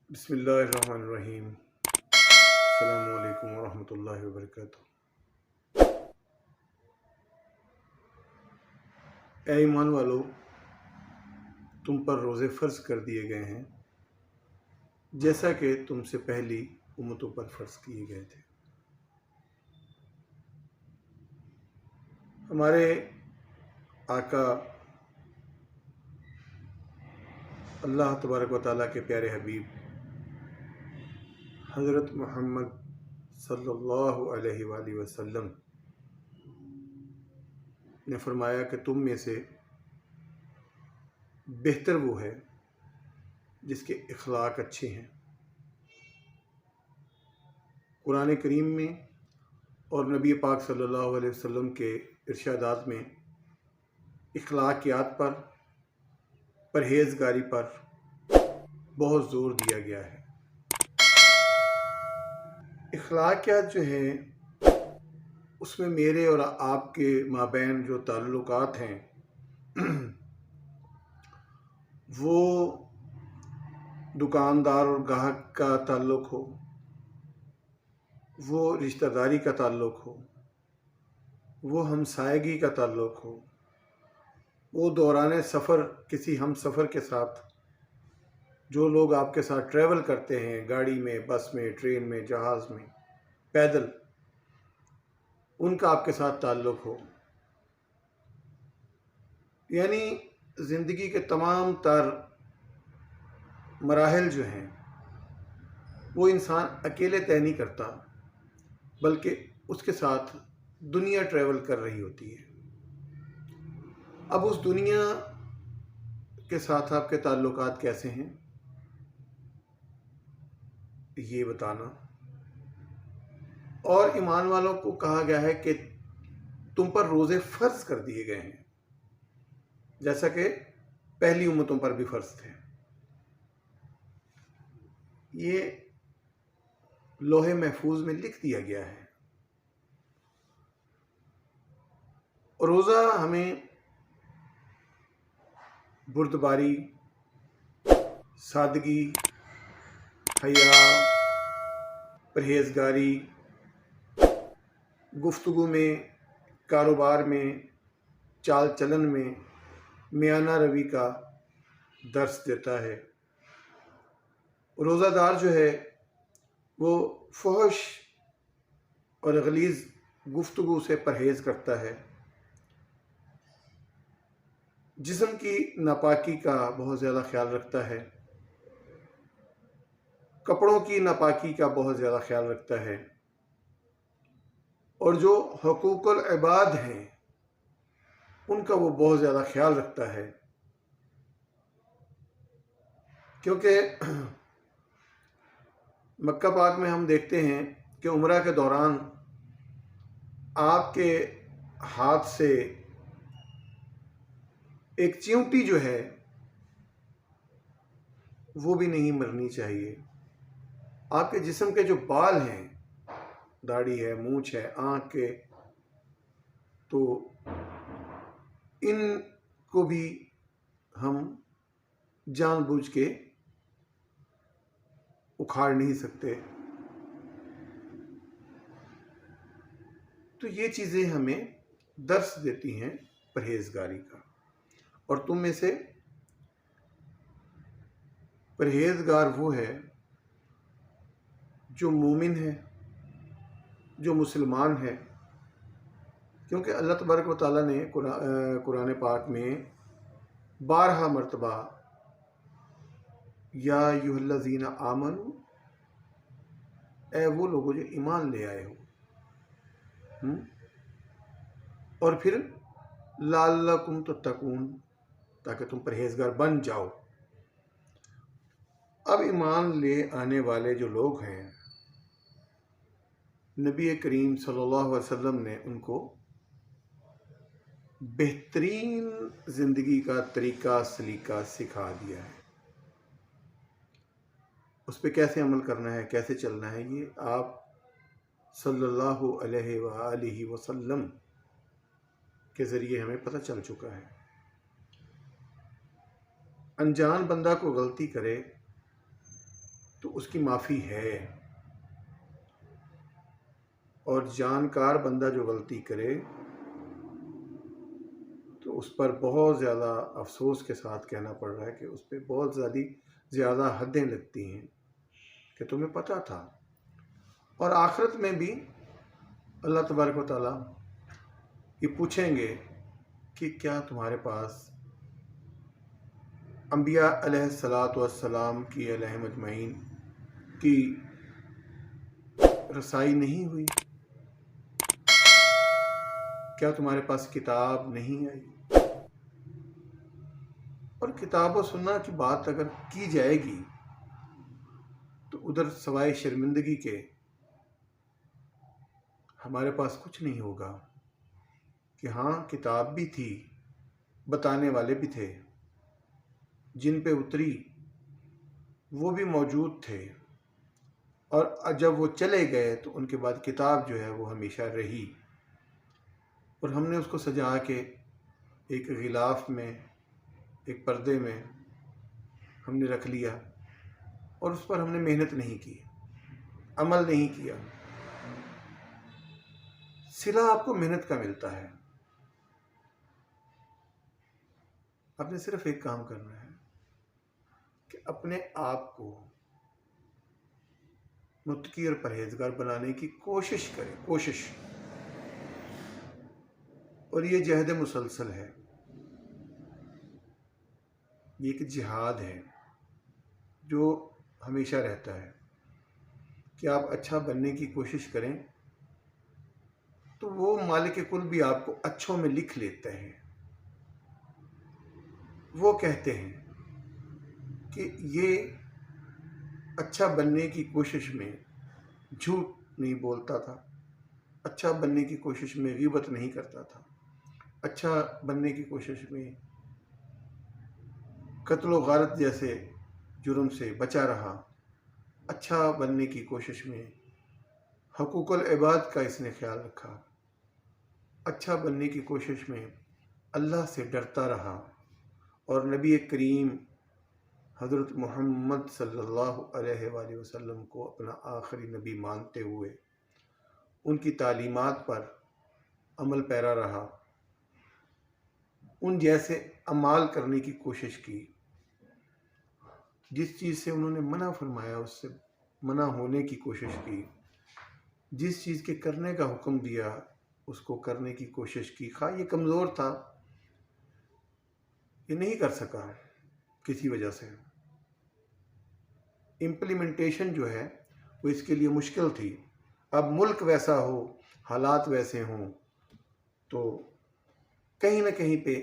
بسم اللہ الرحمن الرحیم۔ السلام علیکم ورحمۃ اللہ وبرکاتہ۔ اے ایمان والو، تم پر روزے فرض کر دیے گئے ہیں جیسا کہ تم سے پہلی امتوں پر فرض کیے گئے تھے۔ ہمارے آقا اللہ تبارک و تعالیٰ کے پیارے حبیب حضرت محمد صلی اللہ علیہ وآلہ وسلم نے فرمایا کہ تم میں سے بہتر وہ ہے جس کے اخلاق اچھے ہیں۔ قرآن کریم میں اور نبی پاک صلی اللہ علیہ وسلم کے ارشادات میں اخلاقیات پر، پرہیزگاری پر بہت زور دیا گیا ہے۔ اخلاقیات جو ہیں اس میں میرے اور آپ کے مابین جو تعلقات ہیں وہ دکاندار اور گاہک کا تعلق ہو، وہ رشتہ داری کا تعلق ہو، وہ ہمسائیگی کا تعلق ہو، وہ دوران سفر کسی ہم سفر کے ساتھ، جو لوگ آپ کے ساتھ ٹریول کرتے ہیں گاڑی میں، بس میں، ٹرین میں، جہاز میں، پیدل، ان کا آپ کے ساتھ تعلق ہو، یعنی زندگی کے تمام تر مراحل جو ہیں وہ انسان اکیلے طے نہیں کرتا، بلکہ اس کے ساتھ دنیا ٹریول کر رہی ہوتی ہے۔ اب اس دنیا کے ساتھ آپ کے تعلقات کیسے ہیں یہ بتانا، اور ایمان والوں کو کہا گیا ہے کہ تم پر روزے فرض کر دیے گئے ہیں جیسا کہ پہلی امتوں پر بھی فرض تھے۔ یہ لوح محفوظ میں لکھ دیا گیا ہے۔ روزہ ہمیں بردباری، سادگی، حیا، پرہیزگاری، گفتگو میں، کاروبار میں، چال چلن میں میانہ روی کا درس دیتا ہے۔ روزہ دار جو ہے وہ فحش اور غلیظ گفتگو سے پرہیز کرتا ہے، جسم کی ناپاکی کا بہت زیادہ خیال رکھتا ہے، کپڑوں کی ناپاکی کا بہت زیادہ خیال رکھتا ہے، اور جو حقوق العباد ہیں ان کا وہ بہت زیادہ خیال رکھتا ہے، کیونکہ مکہ پاک میں ہم دیکھتے ہیں کہ عمرہ کے دوران آپ کے ہاتھ سے ایک چیونٹی جو ہے وہ بھی نہیں مرنی چاہیے۔ آپ کے جسم کے جو بال ہیں، داڑھی ہے، مونچھ ہے، آنکھ کے، تو ان کو بھی ہم جان بوجھ کے اکھاڑ نہیں سکتے۔ تو یہ چیزیں ہمیں درس دیتی ہیں پرہیزگاری کا، اور تم میں سے پرہیزگار وہ ہے جو مومن ہے، جو مسلمان ہے، کیونکہ اللہ تبارک و تعالیٰ نے قرآن پاک میں 12 مرتبہ یا ایھا الذین آمنوا، اے وہ لوگوں جو ایمان لے آئے ہو، اور پھر لعلکم تتقون، تاکہ تم پرہیزگار بن جاؤ۔ اب ایمان لے آنے والے جو لوگ ہیں، نبی کریم صلی اللہ علیہ وسلم نے ان کو بہترین زندگی کا طریقہ سلیقہ سکھا دیا ہے۔ اس پہ کیسے عمل کرنا ہے، کیسے چلنا ہے، یہ آپ صلی اللہ علیہ وآلہ وسلم کے ذریعے ہمیں پتہ چل چکا ہے۔ انجان بندہ کو غلطی کرے تو اس کی معافی ہے، اور جانکار بندہ جو غلطی کرے تو اس پر بہت زیادہ افسوس کے ساتھ کہنا پڑ رہا ہے کہ اس پہ بہت زیادہ حدیں لگتی ہیں کہ تمہیں پتہ تھا۔ اور آخرت میں بھی اللہ تبارک و تعالیٰ یہ پوچھیں گے کہ کیا تمہارے پاس انبیاء علیہ الصلاۃ والسلام کی علیہم اجمعین کی رسائی نہیں ہوئی؟ کیا تمہارے پاس کتاب نہیں آئی؟ اور کتاب و سنت کی بات اگر کی جائے گی تو ادھر سوائے شرمندگی کے ہمارے پاس کچھ نہیں ہوگا کہ ہاں کتاب بھی تھی، بتانے والے بھی تھے، جن پہ اتری وہ بھی موجود تھے، اور جب وہ چلے گئے تو ان کے بعد کتاب جو ہے وہ ہمیشہ رہی، اور ہم نے اس کو سجا کے ایک غلاف میں، ایک پردے میں ہم نے رکھ لیا، اور اس پر ہم نے محنت نہیں کی، عمل نہیں کیا۔ صلہ آپ کو محنت کا ملتا ہے، آپ نے صرف ایک کام کرنا ہے کہ اپنے آپ کو متقی اور پرہیزگار بنانے کی کوشش کریں، کوشش، اور یہ جہد مسلسل ہے، یہ ایک جہاد ہے جو ہمیشہ رہتا ہے کہ آپ اچھا بننے کی کوشش کریں تو وہ مالک کل بھی آپ کو اچھوں میں لکھ لیتے ہیں۔ وہ کہتے ہیں کہ یہ اچھا بننے کی کوشش میں جھوٹ نہیں بولتا تھا، اچھا بننے کی کوشش میں غیبت نہیں کرتا تھا، اچھا بننے کی کوشش میں قتل و غارت جیسے جرم سے بچا رہا، اچھا بننے کی کوشش میں حقوق العباد کا اس نے خیال رکھا، اچھا بننے کی کوشش میں اللہ سے ڈرتا رہا، اور نبی کریم حضرت محمد صلی اللہ علیہ وآلہ وسلم کو اپنا آخری نبی مانتے ہوئے ان کی تعلیمات پر عمل پیرا رہا، ان جیسے اعمال کرنے کی کوشش کی، جس چیز سے انہوں نے منع فرمایا اس سے منع ہونے کی کوشش کی، جس چیز کے کرنے کا حکم دیا اس کو کرنے کی کوشش کی، خواہ یہ کمزور تھا، یہ نہیں کر سکا کسی وجہ سے، امپلیمنٹیشن جو ہے وہ اس کے لیے مشکل تھی۔ اب ملک ویسا ہو، حالات ویسے ہوں، تو کہیں نہ کہیں پہ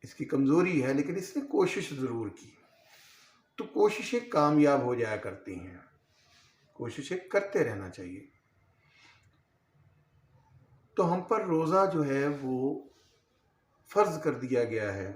اس کی کمزوری ہے، لیکن اس نے کوشش ضرور کی، تو کوششیں کامیاب ہو جایا کرتی ہیں، کوششیں کرتے رہنا چاہیے۔ تو ہم پر روزہ جو ہے وہ فرض کر دیا گیا ہے۔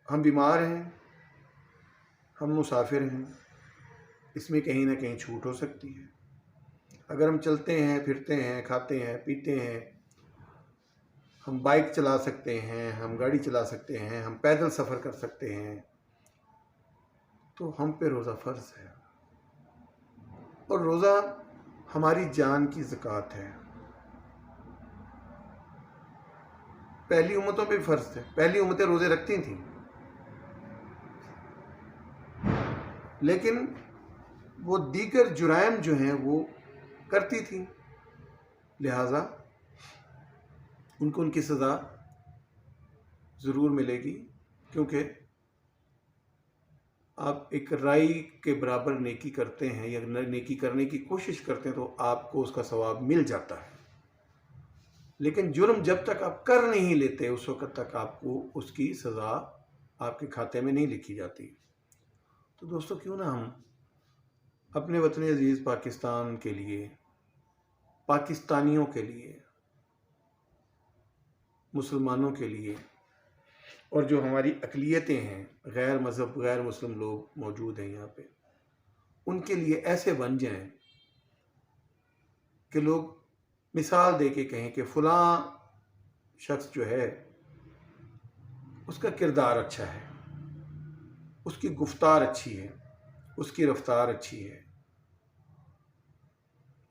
ہم بیمار ہیں، ہم مسافر ہیں، اس میں کہیں نہ کہیں چھوٹ ہو سکتی ہے۔ اگر ہم چلتے ہیں، پھرتے ہیں، کھاتے ہیں، پیتے ہیں، ہم بائک چلا سکتے ہیں، ہم گاڑی چلا سکتے ہیں، ہم پیدل سفر کر سکتے ہیں، تو ہم پہ روزہ فرض ہے، اور روزہ ہماری جان کی زکوٰۃ ہے۔ پہلی امتوں پہ بھی فرض تھے، پہلی امتیں روزے رکھتی تھیں، لیکن وہ دیگر جرائم جو ہیں وہ کرتی تھیں، لہٰذا ان کو ان کی سزا ضرور ملے گی، کیونکہ آپ ایک رائی کے برابر نیکی کرتے ہیں یا نیکی کرنے کی کوشش کرتے ہیں تو آپ کو اس کا ثواب مل جاتا ہے، لیکن جرم جب تک آپ کر نہیں لیتے اس وقت تک آپ کو اس کی سزا آپ کے کھاتے میں نہیں لکھی جاتی۔ تو دوستو، کیوں نہ ہم اپنے وطن عزیز پاکستان کے لیے، پاکستانیوں کے لیے، مسلمانوں کے لیے، اور جو ہماری اقلیتیں ہیں، غیر مذہب غیر مسلم لوگ موجود ہیں یہاں پہ، ان کے لیے ایسے بن جائیں کہ لوگ مثال دے کے کہیں کہ فلاں شخص جو ہے اس کا کردار اچھا ہے، اس کی گفتار اچھی ہے، اس کی رفتار اچھی ہے،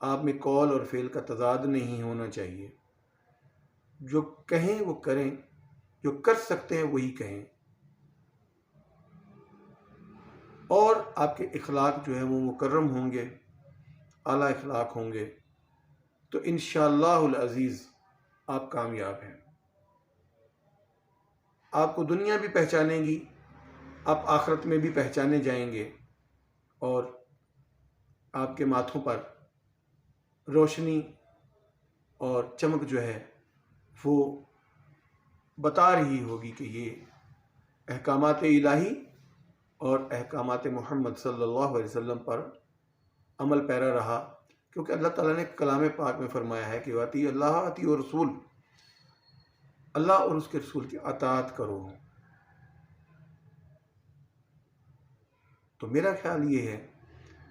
آپ میں قول اور فعل کا تضاد نہیں ہونا چاہیے، جو کہیں وہ کریں، جو کر سکتے ہیں وہی کہیں، اور آپ کے اخلاق جو ہے وہ مکرم ہوں گے، اعلیٰ اخلاق ہوں گے، تو انشاءاللہ العزیز آپ کامیاب ہیں۔ آپ کو دنیا بھی پہچانے گی، آپ آخرت میں بھی پہچانے جائیں گے، اور آپ کے ماتھوں پر روشنی اور چمک جو ہے وہ بتا رہی ہوگی کہ یہ احکامات الہی اور احکامات محمد صلی اللہ علیہ وسلم پر عمل پیرا رہا، کیونکہ اللہ تعالیٰ نے کلام پاک میں فرمایا ہے کہ اطیعوا اللہ اطیعوا الرسول، اللہ اور اس کے رسول کی اطاعت کرو۔ تو میرا خیال یہ ہے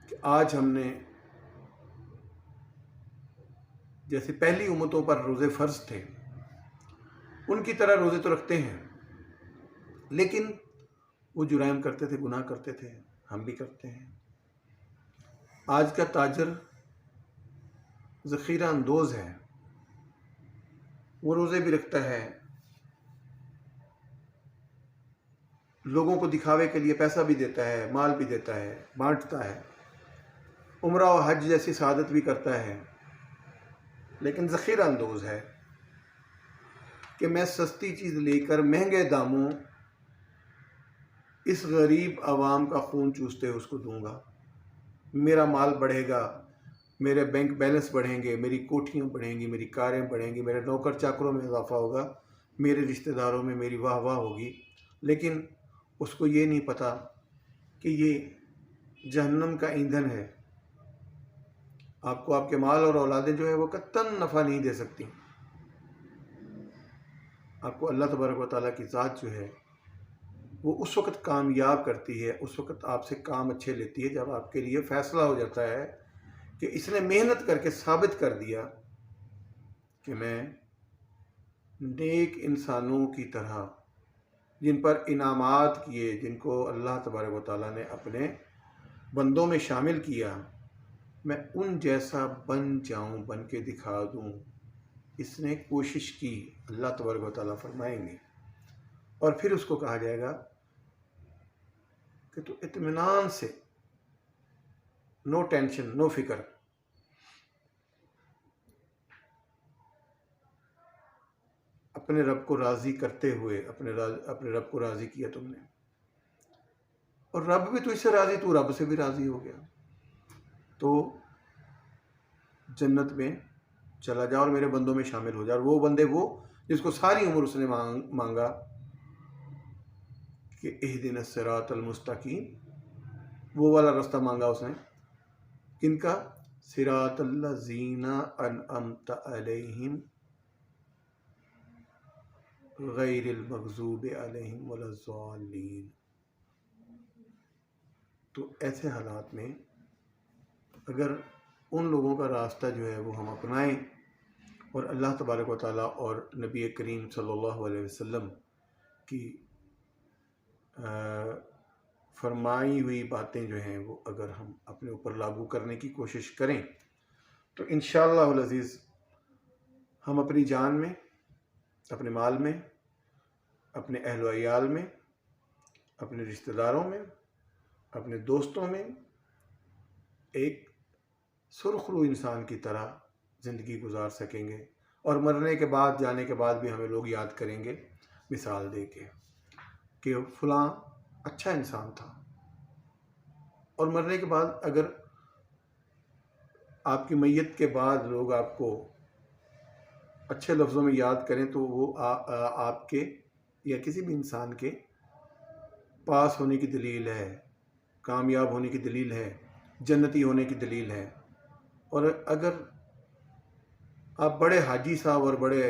کہ آج ہم نے جیسے پہلی امتوں پر روزے فرض تھے، ان کی طرح روزے تو رکھتے ہیں، لیکن وہ جرائم کرتے تھے، گناہ کرتے تھے، ہم بھی کرتے ہیں۔ آج کا تاجر ذخیرہ اندوز ہے، وہ روزے بھی رکھتا ہے، لوگوں کو دکھاوے کے لیے پیسہ بھی دیتا ہے، مال بھی دیتا ہے، بانٹتا ہے، عمرہ و حج جیسی سعادت بھی کرتا ہے، لیکن ذخیرہ اندوز ہے کہ میں سستی چیز لے کر مہنگے داموں اس غریب عوام کا خون چوستے اس کو دوں گا، میرا مال بڑھے گا، میرے بینک بیلنس بڑھیں گے، میری کوٹھیاں بڑھیں گی، میری کاریں بڑھیں گی، میرے نوکر چاکروں میں اضافہ ہوگا، میرے رشتہ داروں میں میری واہ واہ ہوگی، لیکن اس کو یہ نہیں پتہ کہ یہ جہنم کا ایندھن ہے۔ آپ کو آپ کے مال اور اولادیں جو ہے وہ قطعاً نفع نہیں دے سکتی۔ آپ کو اللہ تبارک و تعالیٰ کی ذات جو ہے وہ اس وقت کامیاب کرتی ہے، اس وقت آپ سے کام اچھے لیتی ہے جب آپ کے لیے فیصلہ ہو جاتا ہے کہ اس نے محنت کر کے ثابت کر دیا کہ میں نیک انسانوں کی طرح جن پر انعامات کیے، جن کو اللہ تبارک و تعالیٰ نے اپنے بندوں میں شامل کیا، میں ان جیسا بن جاؤں، بن کے دکھا دوں۔ اس نے کوشش کی، اللہ تبارک و تعالیٰ فرمائیں گے، اور پھر اس کو کہا جائے گا کہ تو اطمینان سے، نو ٹینشن، نو فکر، اپنے رب کو راضی کرتے ہوئے اپنے رب کو راضی کیا تم نے، اور رب بھی تو اس سے راضی، تو رب سے بھی راضی ہو گیا، تو جنت میں چلا جا اور میرے بندوں میں شامل ہو جا۔ اور وہ بندے وہ جس کو ساری عمر اس نے مانگا کہ اہدنا الصراط المستقیم، وہ والا راستہ مانگا اس نے، کن کا؟ صراط الذین انعمت علیہم غیر المغضوب علیہم ولا الضالین۔ تو ایسے حالات میں اگر ان لوگوں کا راستہ جو ہے وہ ہم اپنائیں اور اللہ تبارک و تعالیٰ اور نبی کریم صلی اللہ علیہ وسلم کی فرمائی ہوئی باتیں جو ہیں وہ اگر ہم اپنے اوپر لاگو کرنے کی کوشش کریں تو انشاءاللہ العزیز ہم اپنی جان میں، اپنے مال میں، اپنے اہل و عیال میں، اپنے رشتہ داروں میں، اپنے دوستوں میں ایک سرخرو انسان کی طرح زندگی گزار سکیں گے، اور مرنے کے بعد، جانے کے بعد بھی ہمیں لوگ یاد کریں گے مثال دے کے کہ فلاں اچھا انسان تھا۔ اور مرنے کے بعد اگر آپ کی میت کے بعد لوگ آپ کو اچھے لفظوں میں یاد کریں تو وہ آپ کے یا کسی بھی انسان کے پاس ہونے کی دلیل ہے، کامیاب ہونے کی دلیل ہے، جنتی ہونے کی دلیل ہے۔ اور اگر آپ بڑے حاجی صاحب اور بڑے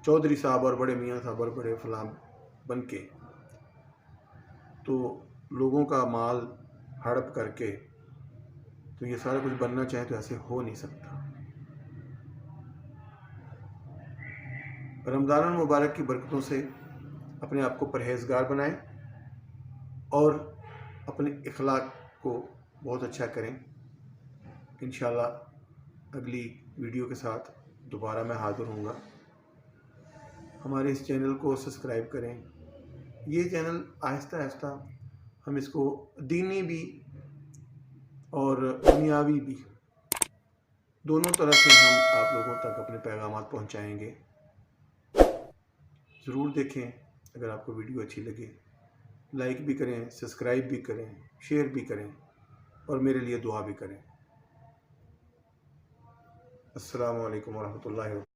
چودھری صاحب اور بڑے میاں صاحب اور بڑے فلاں بن کے تو لوگوں کا مال ہڑپ کر کے تو یہ سارا کچھ بننا چاہے تو ایسے ہو نہیں سکتا۔ رمضان المبارک کی برکتوں سے اپنے آپ کو پرہیزگار بنائیں، اور اپنے اخلاق کو بہت اچھا کریں۔ انشاءاللہ اگلی ویڈیو کے ساتھ دوبارہ میں حاضر ہوں گا۔ ہمارے اس چینل کو سبسکرائب کریں۔ یہ چینل آہستہ آہستہ ہم اس کو دینی بھی اور دنیاوی بھی دونوں طرح سے ہم آپ لوگوں تک اپنے پیغامات پہنچائیں گے۔ ضرور دیکھیں، اگر آپ کو ویڈیو اچھی لگے لائک بھی کریں، سبسکرائب بھی کریں، شیئر بھی کریں اور میرے لیے دعا بھی کریں۔ السلام علیکم ورحمۃ اللہ وبرکاتہ۔